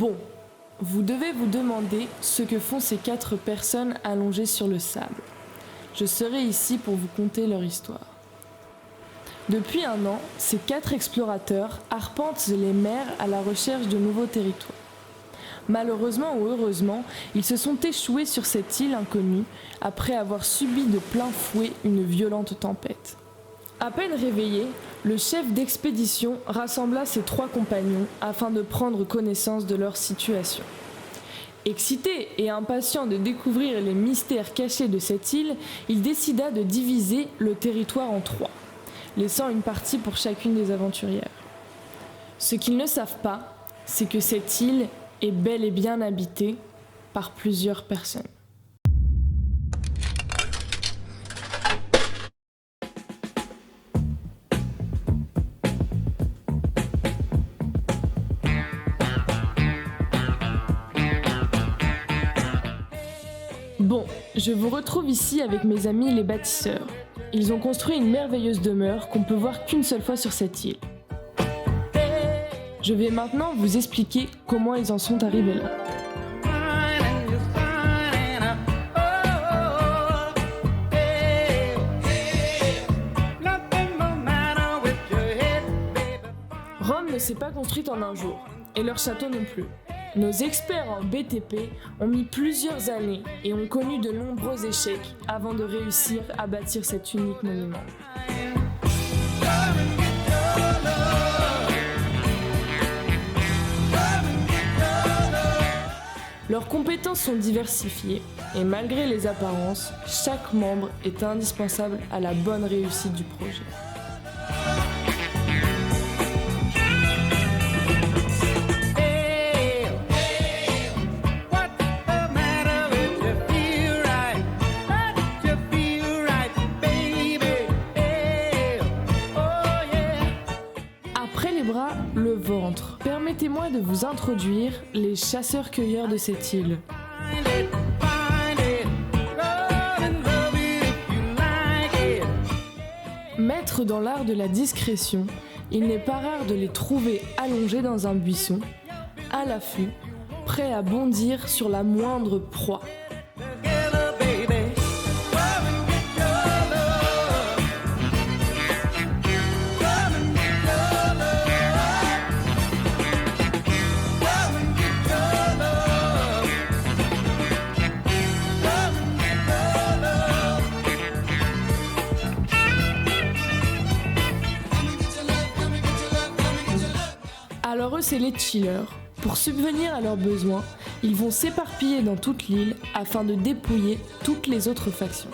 Bon, vous devez vous demander ce que font ces 4 personnes allongées sur le sable. Je serai ici pour vous conter leur histoire. Depuis 1 an, ces 4 explorateurs arpentent les mers à la recherche de nouveaux territoires. Malheureusement ou heureusement, ils se sont échoués sur cette île inconnue après avoir subi de plein fouet une violente tempête. À peine réveillé, le chef d'expédition rassembla ses 3 compagnons afin de prendre connaissance de leur situation. Excité et impatient de découvrir les mystères cachés de cette île, il décida de diviser le territoire en 3, laissant une partie pour chacune des aventurières. Ce qu'ils ne savent pas, c'est que cette île est bel et bien habitée par plusieurs personnes. Bon, je vous retrouve ici avec mes amis les bâtisseurs. Ils ont construit une merveilleuse demeure qu'on peut voir qu'une seule fois sur cette île. Je vais maintenant vous expliquer comment ils en sont arrivés là. Rome ne s'est pas construite en un jour, et leur château non plus. Nos experts en BTP ont mis plusieurs années et ont connu de nombreux échecs avant de réussir à bâtir cet unique monument. Leurs compétences sont diversifiées et malgré les apparences, chaque membre est indispensable à la bonne réussite du projet. Le ventre. Permettez-moi de vous introduire les chasseurs-cueilleurs de cette île. Maîtres dans l'art de la discrétion, il n'est pas rare de les trouver allongés dans un buisson, à l'affût, prêts à bondir sur la moindre proie. Alors eux, c'est les chillers. Pour subvenir à leurs besoins, ils vont s'éparpiller dans toute l'île afin de dépouiller toutes les autres factions.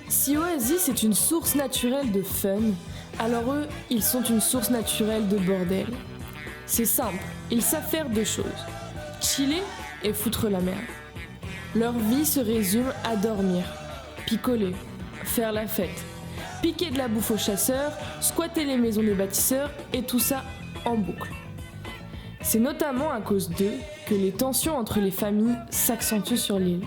Si Oasis est une source naturelle de fun, alors eux, ils sont une source naturelle de bordel. C'est simple, ils savent faire 2 choses. Chiller et foutre la merde. Leur vie se résume à dormir, picoler, faire la fête, piquer de la bouffe aux chasseurs, squatter les maisons des bâtisseurs et tout ça en boucle. C'est notamment à cause d'eux que les tensions entre les familles s'accentuent sur l'île.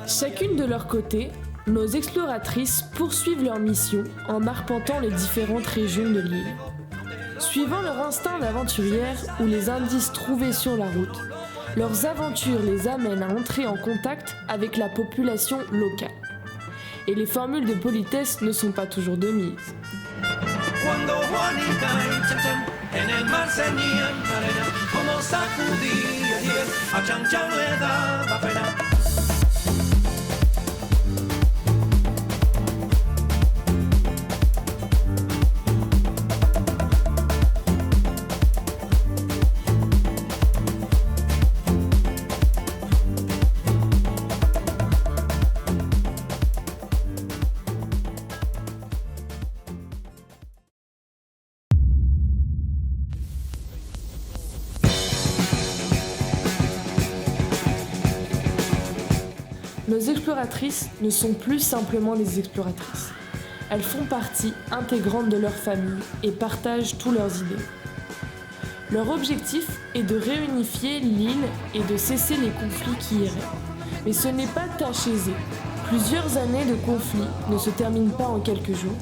Chacune de leur côté, nos exploratrices poursuivent leur mission en arpentant les différentes régions de l'île. Suivant leur instinct d'aventurière ou les indices trouvés sur la route, leurs aventures les amènent à entrer en contact avec la population locale. Et les formules de politesse ne sont pas toujours de mise. en el mar ceñían arena, como sacudía y él a Chan Chan le daba pena. Nos exploratrices ne sont plus simplement des exploratrices. Elles font partie intégrante de leur famille et partagent tous leurs idées. Leur objectif est de réunifier l'île et de cesser les conflits qui y règnent. Mais ce n'est pas tâche aisée. Plusieurs années de conflits ne se terminent pas en quelques jours.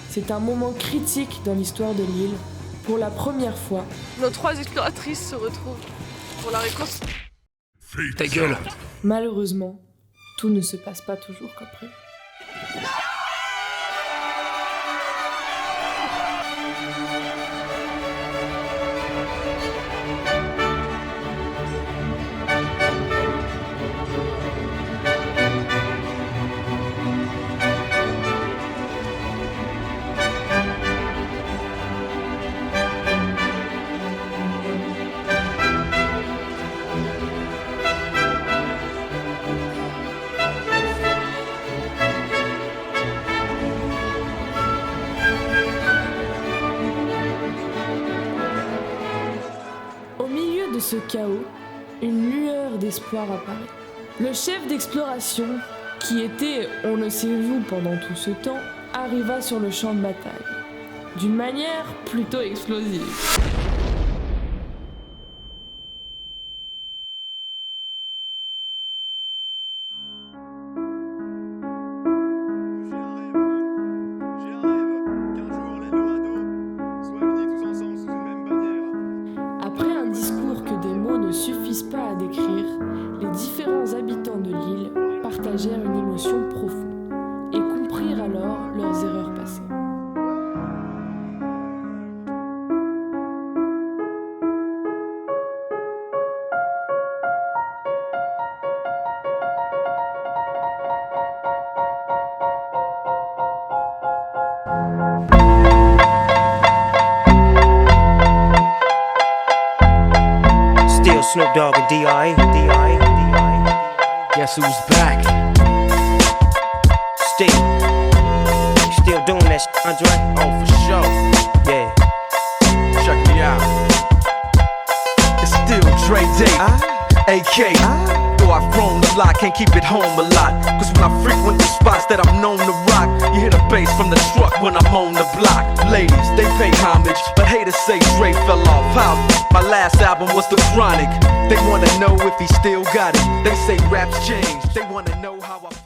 C'est un moment critique dans l'histoire de l'île. Pour la première fois, nos 3 exploratrices se retrouvent pour la reconstruction. Ta gueule! Malheureusement, tout ne se passe pas toujours comme prévu. De ce chaos, une lueur d'espoir apparaît. Le chef d'exploration, qui était on ne sait où pendant tout ce temps, arriva sur le champ de bataille, d'une manière plutôt explosive. Ne suffisent pas à décrire, les différents habitants de l'île partagèrent une émotion profonde et comprirent alors leurs erreurs passées. Snoop Dogg and D.I. Guess who's back? Still doing that shit, Andre? Oh, for sure. Yeah. Check me out. It's still Dre Day, AK. Though I've grown a lot, can't keep it home a lot. Cause when I frequent the spots that I'm known to rock, you hear the bass from the truck when I'm on the block. Ladies, they pay homage, but haters say Dre fell off. How? My last album was The Chronic. They wanna know if he still got it. They say raps changed. They wanna know how I feel.